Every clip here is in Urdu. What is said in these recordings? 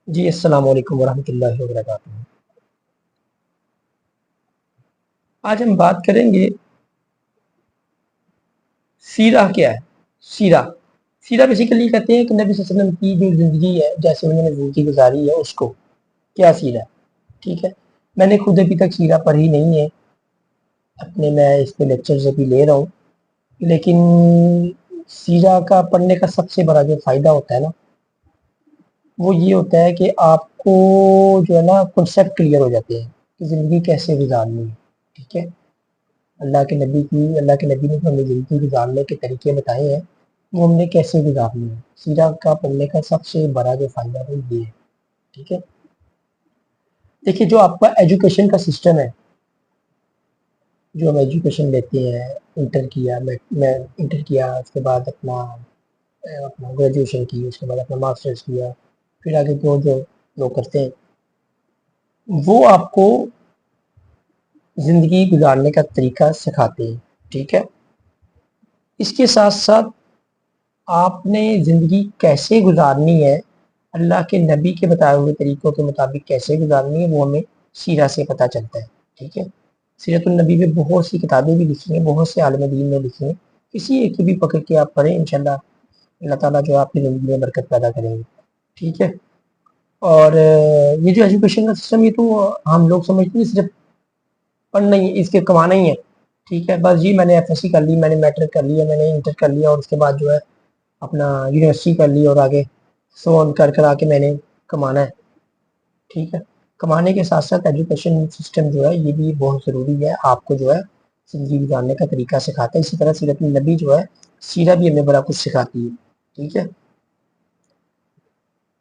جی السلام علیکم ورحمۃ اللہ وبرکاتہ۔ آج ہم بات کریں گے سیرہ کیا ہے۔ سیرہ بیسیکلی کہتے ہیں کہ نبی صلی اللہ علیہ وسلم کی جو زندگی ہے، جیسے انہوں نے زندگی گزاری ہے، اس کو کیا سیرہ ہے۔ ٹھیک ہے، میں نے خود ابھی تک سیرہ پڑھی نہیں ہے، میں اس پہ لیکچرز ابھی لے رہا ہوں، لیکن سیرہ کا پڑھنے کا سب سے بڑا جو فائدہ ہوتا ہے نا، وہ یہ ہوتا ہے کہ آپ کو جو ہے نا کنسیپٹ کلیئر ہو جاتے ہیں کہ زندگی کیسے گزارنی ہے۔ ٹھیک ہے، اللہ کے نبی نے جو ہمیں زندگی گزارنے کے طریقے بتائے ہیں، وہ ہم نے کیسے گزارنی ہے۔ سیرہ کا پڑھنے کا سب سے بڑا جو فائدہ ہے یہ ہے۔ ٹھیک ہے، دیکھیے جو آپ کا ایجوکیشن کا سسٹم ہے، جو ہم ایجوکیشن لیتے ہیں، انٹر کیا، میں انٹر کیا، اس کے بعد اپنا گریجویشن کی، اس کے بعد اپنا ماسٹرز کیا، پھر آگے جو لوگ کرتے ہیں وہ آپ کو زندگی گزارنے کا طریقہ سکھاتے ہیں۔ ٹھیک ہے، اس کے ساتھ ساتھ آپ نے زندگی کیسے گزارنی ہے، اللہ کے نبی کے بتائے ہوئے طریقوں کے مطابق کیسے گزارنی ہے، وہ ہمیں سیرہ سے پتہ چلتا ہے۔ ٹھیک ہے، سیرت النبی میں بہت سی کتابیں بھی لکھی ہیں، بہت سے عالم دین نے لکھی ہیں، کسی ایک کی بھی پکڑ کے آپ پڑھیں، انشاءاللہ اللہ تعالیٰ جو آپ کی زندگی میں برکت پیدا کریں گے۔ ٹھیک ہے، اور یہ جو ایجوکیشن کا سسٹم، یہ تو ہم لوگ سمجھتے ہیں صرف پڑھنا ہی ہے، اس کے کمانا ہی ہے۔ ٹھیک ہے، بس جی میں نے ایف ایس سی کر لی، میں نے میٹرک کر لیا، میں نے انٹر کر لیا، اور اس کے بعد جو ہے اپنا یونیورسٹی کر لی، اور آگے سو کر آ کے میں نے کمانا ہے۔ ٹھیک ہے، کمانے کے ساتھ ساتھ ایجوکیشن سسٹم جو ہے یہ بھی بہت ضروری ہے، آپ کو جو ہے زندگی گزارنے کا طریقہ سکھاتا ہے۔ اسی طرح سیرت النبی جو ہے، سیرہ بھی ہمیں بڑا کچھ سکھاتی ہے۔ ٹھیک ہے،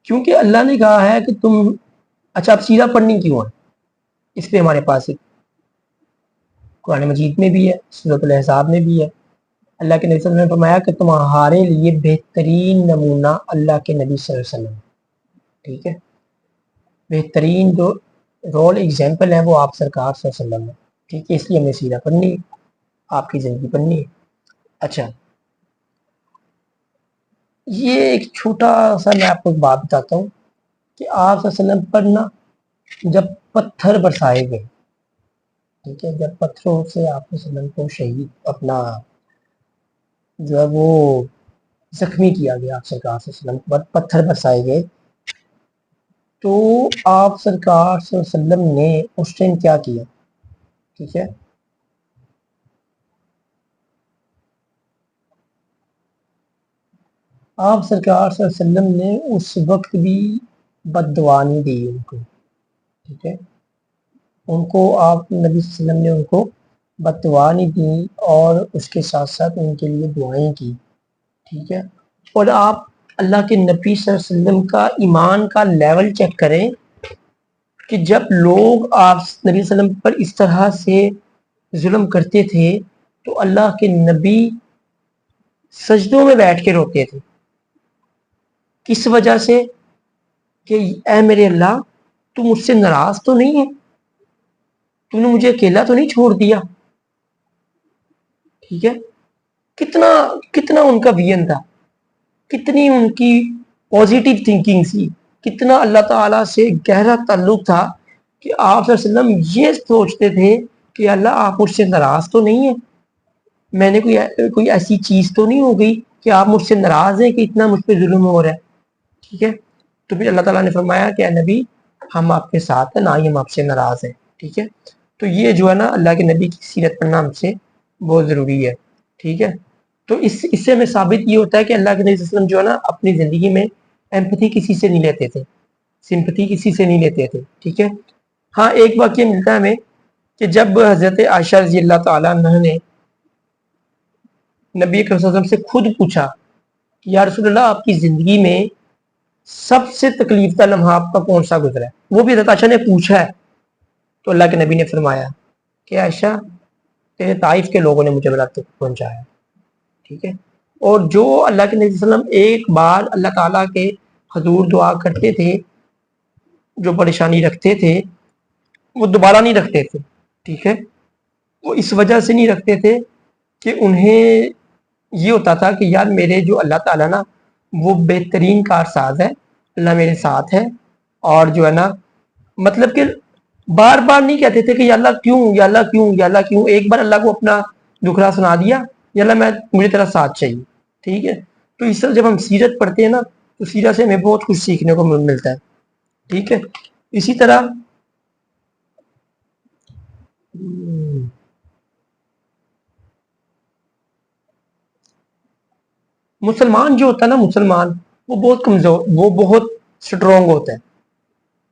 کیونکہ اللہ نے کہا ہے کہ تم اچھا اب سیرہ پڑھنی کیوں ہے، اس پہ ہمارے پاس قرآن مجید میں بھی ہے، سورۃ الاحزاب میں بھی ہے۔ اللہ کے نبی صلی اللہ علیہ وسلم نے فرمایا کہ تمہارے لیے بہترین نمونہ اللہ کے نبی صلی اللہ علیہ وسلم۔ ٹھیک ہے، بہترین جو رول ایگزامپل ہے وہ آپ سرکار صلی اللہ علیہ وسلم ہے۔ ٹھیک ہے، اس لیے ہمیں سیرہ پڑھنی ہے، آپ کی زندگی پڑھنی ہے۔ اچھا، یہ ایک چھوٹا سا میں آپ کو ایک بات بتاتا ہوں کہ آپ صلی اللہ علیہ وسلم پر نا جب پتھر برسائے گئے، ٹھیک ہے، جب پتھروں سے آپ صلی اللہ علیہ وسلم کو شہید اپنا جو ہے وہ زخمی کیا گیا، آپ سرکار صلی اللہ علیہ وسلم پر پتھر برسائے گئے، تو آپ سرکار صلی اللہ علیہ وسلم نے اس ٹائم کیا کیا۔ ٹھیک ہے، آپ سرکار صلی اللہ علیہ وسلم نے اس وقت بھی بد دعا نہیں دی ان کو۔ ٹھیک ہے، ان کو آپ نبی صلی اللہ علیہ وسلم نے ان کو بد دعا نہیں دی، اور اس کے ساتھ ساتھ ان کے لیے دعائیں کی۔ ٹھیک ہے، اور آپ اللہ کے نبی صلی اللہ علیہ وسلم کا ایمان کا لیول چیک کریں کہ جب لوگ آپ نبی صلی اللہ علیہ وسلم پر اس طرح سے ظلم کرتے تھے تو اللہ کے نبی سجدوں میں بیٹھ کے روتے تھے۔ کس وجہ سے؟ کہ اے میرے اللہ، تو مجھ سے ناراض تو نہیں ہے، تو نے مجھے اکیلا تو نہیں چھوڑ دیا۔ ٹھیک ہے، کتنا ان کا ویژن تھا، کتنی ان کی پازیٹیو تھنکنگ تھی، کتنا اللہ تعالیٰ سے گہرا تعلق تھا کہ آپ صلی اللہ علیہ وسلم یہ سوچتے تھے کہ اللہ آپ مجھ سے ناراض تو نہیں ہیں، میں نے کوئی ایسی چیز تو نہیں ہو گئی کہ آپ مجھ سے ناراض ہیں کہ اتنا مجھ پہ ظلم ہو رہا ہے۔ ٹھیک ہے، تو پھر اللہ تعالیٰ نے فرمایا کہ اے نبی، ہم آپ کے ساتھ ہیں، نہ ہی ہم آپ سے ناراض ہیں۔ ٹھیک ہے، تو یہ جو ہے نا اللہ کے نبی کی سیرت پڑھنا ہم سے بہت ضروری ہے۔ ٹھیک ہے، تو اس سے ہمیں ثابت یہ ہوتا ہے کہ اللہ کے نبی صلی اللہ علیہ وسلم جو ہے نا اپنی زندگی میں ایمپتھی کسی سے نہیں لیتے تھے، سمپتھی کسی سے نہیں لیتے تھے۔ ٹھیک ہے، ہاں ایک واقعہ ملتا ہے ہمیں کہ جب حضرت عائشہ رضی اللہ تعالیٰ عنہ نے نبی اکرم صلی اللہ علیہ وسلم سے خود پوچھا کہ یا رسول اللہ، آپ کی زندگی میں سب سے تکلیف کا لمحہ آپ کا کون سا گزرا ہے، وہ بھی حضرت عائشہ نے پوچھا ہے، تو اللہ کے نبی نے فرمایا کہ عائشہ، تیرے طائف کے لوگوں نے مجھے بلا تک پہنچایا۔ ٹھیک ہے، اور جو اللہ کے نبی صلی اللہ علیہ وسلم ایک بار اللہ تعالیٰ کے حضور دعا کرتے تھے، جو پریشانی رکھتے تھے وہ دوبارہ نہیں رکھتے تھے۔ ٹھیک ہے، وہ اس وجہ سے نہیں رکھتے تھے کہ انہیں یہ ہوتا تھا کہ یار میرے جو اللہ تعالیٰ نا وہ بہترین کارساز ہے، اللہ میرے ساتھ ہے، اور جو ہے نا مطلب کہ بار بار نہیں کہتے تھے کہ یا اللہ کیوں، یا اللہ کیوں، یا اللہ کیوں. ایک بار اللہ کو اپنا دکھڑا سنا دیا، یا اللہ مجھے تیرا ساتھ چاہیے. ٹھیک ہے. تو اس طرح جب ہم سیرت پڑھتے ہیں نا تو سیرت سے ہمیں بہت کچھ سیکھنے کو ملتا ہے. ٹھیک ہے. اسی طرح مسلمان جو ہوتا ہے نا، مسلمان وہ بہت کمزور، وہ بہت سٹرونگ ہوتا ہے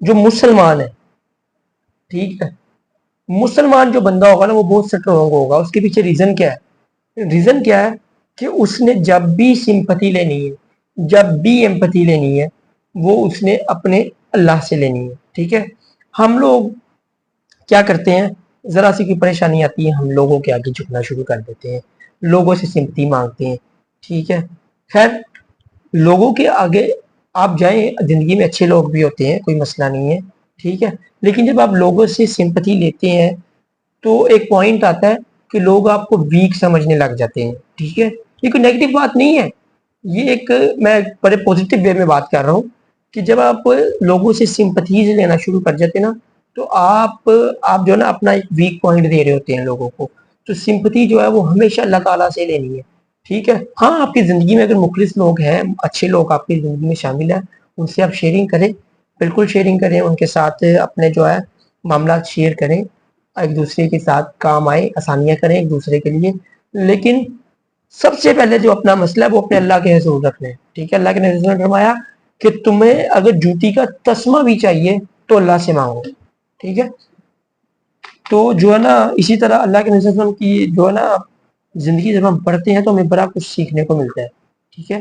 جو مسلمان ہے. ٹھیک ہے. مسلمان جو بندہ ہوگا نا وہ بہت سٹرونگ ہوگا. اس کے پیچھے ریزن کیا ہے؟ ریزن کیا ہے کہ اس نے جب بھی سمپتی لینی ہے، جب بھی ایمپتھی لینی ہے، وہ اس نے اپنے اللہ سے لینی ہے. ٹھیک ہے. ہم لوگ کیا کرتے ہیں، ذرا سی کوئی پریشانی آتی ہے ہم لوگوں کے آگے جھکنا شروع کر دیتے ہیں، لوگوں سے سمپتی مانگتے ہیں. ٹھیک ہے. خیر، لوگوں کے آگے آپ جائیں، زندگی میں اچھے لوگ بھی ہوتے ہیں، کوئی مسئلہ نہیں ہے. ٹھیک ہے. لیکن جب آپ لوگوں سے سمپتی لیتے ہیں تو ایک پوائنٹ آتا ہے کہ لوگ آپ کو ویک سمجھنے لگ جاتے ہیں. ٹھیک ہے. یہ کوئی نیگیٹو بات نہیں ہے، یہ ایک میں بڑے پوزیٹیو وے میں بات کر رہا ہوں کہ جب آپ لوگوں سے سمپتیز لینا شروع کر جاتے ہیں نا تو آپ جو ہے نا اپنا ایک ویک پوائنٹ دے رہے ہوتے ہیں لوگوں کو. تو سمپتی جو ہے وہ ہمیشہ اللہ تعالیٰ سے لینی ہے. ٹھیک ہے. ہاں، آپ کی زندگی میں اگر مخلص لوگ ہیں، اچھے لوگ آپ کی زندگی میں شامل ہیں، ان سے آپ شیئرنگ کریں، بالکل شیئرنگ کریں، ان کے ساتھ اپنے جو ہے معاملات شیئر کریں، ایک دوسرے کے ساتھ کام آئے، آسانیاں کریں ایک دوسرے کے لیے. لیکن سب سے پہلے جو اپنا مسئلہ ہے وہ اپنے اللہ کے حضور رکھنا ہے. ٹھیک ہے. اللہ کے نبی نے فرمایا کہ تمہیں اگر جوتی کا تسمہ بھی چاہیے تو اللہ سے مانگو. ٹھیک ہے. تو جو ہے نا اسی طرح اللہ کے نبی صلی اللہ علیہ وسلم کی جو ہے نا زندگی جب ہم پڑھتے ہیں تو ہمیں بڑا کچھ سیکھنے کو ملتا ہے. ٹھیک ہے.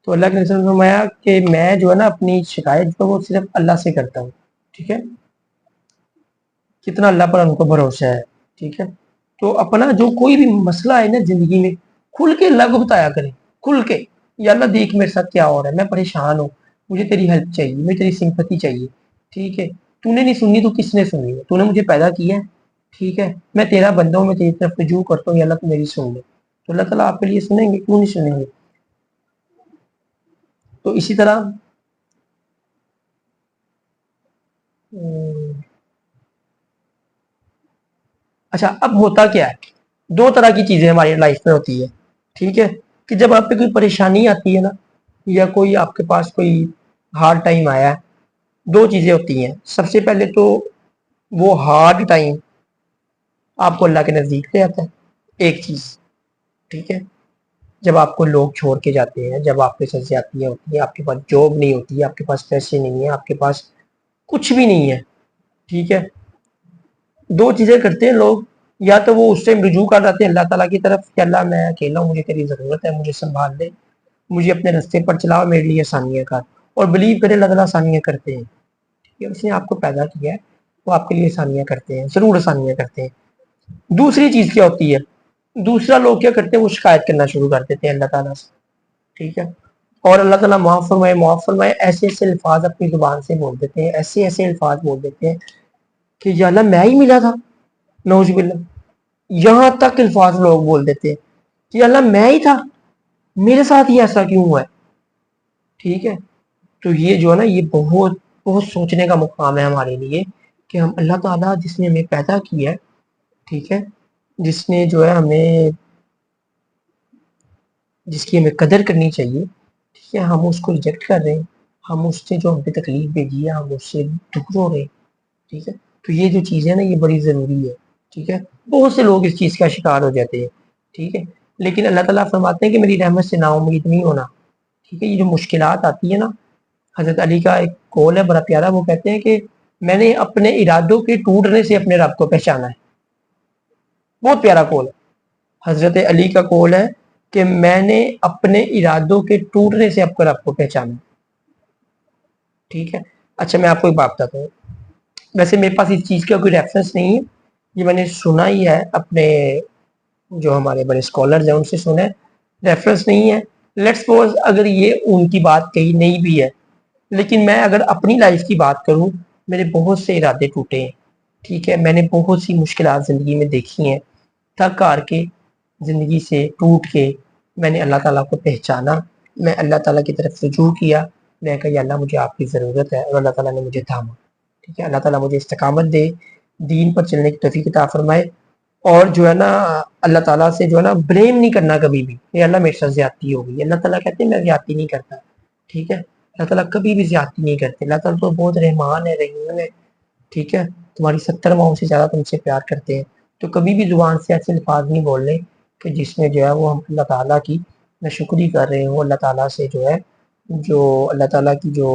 تو اللہ کے نبی صلی اللہ علیہ وسلم نے فرمایا کہ میں جو ہے نا اپنی شکایت جو وہ صرف اللہ سے کرتا ہوں. ٹھیک ہے. کتنا اللہ پر ان کو بھروسہ ہے. ٹھیک ہے. تو اپنا جو کوئی بھی مسئلہ ہے نا زندگی میں کھل کے اللہ کو بتایا کریں، کھل کے، یا اللہ دیکھ میرے ساتھ کیا ہو رہا ہے، میں پریشان ہوں، مجھے تیری ہیلپ چاہیے، مجھے تیری سمپتی چاہیے. ٹھیک ہے. تو نے نہیں سننی تو کس نے سننی ہے؟ تو نے مجھے پیدا کیا ہے. ٹھیک ہے. میں تیرا بندہ ہوں، میں تیری طرف رجوع کرتا ہوں، یا اللہ تو میری سن لے. تو اللہ تعالیٰ آپ کے لیے سنیں گے، کیوں نہیں سنیں گے؟ تو اسی طرح اچھا، اب ہوتا کیا ہے، دو طرح کی چیزیں ہماری لائف میں ہوتی ہے. ٹھیک ہے. کہ جب آپ پہ کوئی پریشانی آتی ہے نا، یا کوئی آپ کے پاس کوئی ہارڈ ٹائم آیا ہے، دو چیزیں ہوتی ہیں. سب سے پہلے تو وہ ہارڈ ٹائم آپ کو اللہ کے نزدیک لے آتا ہے، ایک چیز. ٹھیک ہے. جب آپ کو لوگ چھوڑ کے جاتے ہیں، جب آپ کے ساتھ زیادتیاں ہوتی ہیں، آپ کے پاس جاب نہیں ہوتی ہے، آپ کے پاس پیسے نہیں ہیں، آپ کے پاس کچھ بھی نہیں ہے. ٹھیک ہے. دو چیزیں کرتے ہیں لوگ، یا تو وہ اس سے رجوع کر جاتے ہیں اللہ تعالیٰ کی طرف کہ اللہ میں اکیلا ہوں، مجھے تیری ضرورت ہے، مجھے سنبھال لے، مجھے اپنے رستے پر چلاؤ، میرے لیے آسانیاں کر. اور بلیو کرے اللہ تعالیٰ آسانیاں کرتے ہیں. ٹھیک ہے. اس نے آپ کو پیدا کیا ہے، وہ آپ کے لیے آسانیاں کرتے ہیں، ضرور آسانیاں کرتے ہیں. دوسری چیز کیا ہوتی ہے، دوسرا لوگ کیا کرتے ہیں، وہ شکایت کرنا شروع کر دیتے ہیں اللہ تعالیٰ سے. ٹھیک ہے. اور اللہ تعالیٰ معاف فرمائے، معاف فرمائے، ایسے ایسے الفاظ اپنی زبان سے بول دیتے ہیں، ایسے ایسے الفاظ بول دیتے ہیں کہ یا اللہ میں ہی ملا تھا، نعوذ باللہ. یہاں تک الفاظ لوگ بول دیتے ہیں کہ اللہ میں ہی تھا، میرے ساتھ ہی ایسا کیوں ہوا ہے. ٹھیک ہے. تو یہ جو ہے نا یہ بہت بہت سوچنے کا مقام ہے ہمارے لیے کہ ہم اللہ تعالیٰ جس نے ہمیں پیدا کیا ہے، ٹھیک ہے، جس نے جو ہے ہمیں، جس کی ہمیں قدر کرنی چاہیے، ٹھیک ہے، ہم اس کو ریجیکٹ کر رہے ہیں، ہم اس سے جو ہم پہ تکلیف بھیجی ہے ہم اس سے دور ہو رہے ہیں. ٹھیک ہے. تو یہ جو چیز ہے نا یہ بڑی ضروری ہے. ٹھیک ہے. بہت سے لوگ اس چیز کا شکار ہو جاتے ہیں. ٹھیک ہے. لیکن اللہ تعالیٰ فرماتے ہیں کہ میری رحمت سے نا امید نہیں ہونا. ٹھیک ہے. یہ جو مشکلات آتی ہیں نا، حضرت علی کا ایک قول ہے بڑا پیارا، وہ کہتے ہیں کہ میں نے اپنے ارادوں کے ٹوٹنے سے اپنے رب کو پہچانا ہے. بہت پیارا قول ہے. حضرت علی کا قول ہے کہ میں نے اپنے ارادوں کے ٹوٹنے سے اپنے رب کو پہچانا. ٹھیک ہے. اچھا، میں آپ کو ایک بات بتاتا ہوں. ویسے میرے پاس اس چیز کا کوئی ریفرنس نہیں ہے، یہ میں نے سنا ہی ہے، اپنے جو ہمارے بڑے اسکالرز ہیں ان سے سنا ہے، ریفرنس نہیں ہے. لیٹس سپوز اگر یہ ان کی بات کہی نہیں بھی ہے، لیکن میں اگر اپنی لائف کی بات کروں، میرے بہت سے ارادے ٹوٹے ہیں. ٹھیک ہے. میں نے بہت سی مشکلات زندگی میں دیکھی ہیں، تھک ہار کے زندگی سے ٹوٹ کے میں نے اللہ تعالیٰ کو پہچانا، میں اللہ تعالیٰ کی طرف رجوع کیا، میں کہا یا اللہ مجھے آپ کی ضرورت ہے، اور اللہ تعالیٰ نے مجھے تھاما. ٹھیک ہے، اللہ تعالیٰ مجھے استقامت دے، دین پر چلنے کی توفیق عطا فرمائے، اور جو ہے نا اللہ تعالیٰ سے جو ہے نا بلیم نہیں کرنا کبھی بھی کہ اللہ میرے ساتھ زیادتی ہو گئی. اللہ تعالیٰ کہتے ہیں میں زیادتی نہیں کرتا. ٹھیک ہے، اللہ تعالیٰ کبھی بھی زیادتی نہیں کرتے. اللہ تعالیٰ تو بہت رحمان ہے، رحیم ہے. ٹھیک ہے، تمہاری 70 ماؤں سے زیادہ تم سے پیار کرتے ہیں. تو کبھی بھی زبان سے ایسے الفاظ نہیں بولنے کہ جس میں جو ہے وہ ہم اللہ تعالیٰ کی ناشکری کر رہے ہوں، اللہ تعالیٰ سے جو ہے جو اللہ تعالیٰ کی جو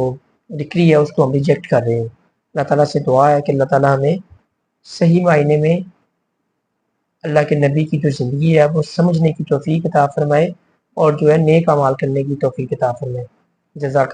ڈکری ہے اس کو ہم ریجیکٹ کر رہے ہوں. اللہ تعالیٰ سے دعا ہے کہ اللہ تعالیٰ ہمیں صحیح معنی میں اللہ کے نبی کی جو زندگی ہے وہ سمجھنے کی توفیق عطا فرمائے، اور جو ہے نیک اعمال کرنے کی توفیق عطا فرمائے. جزاک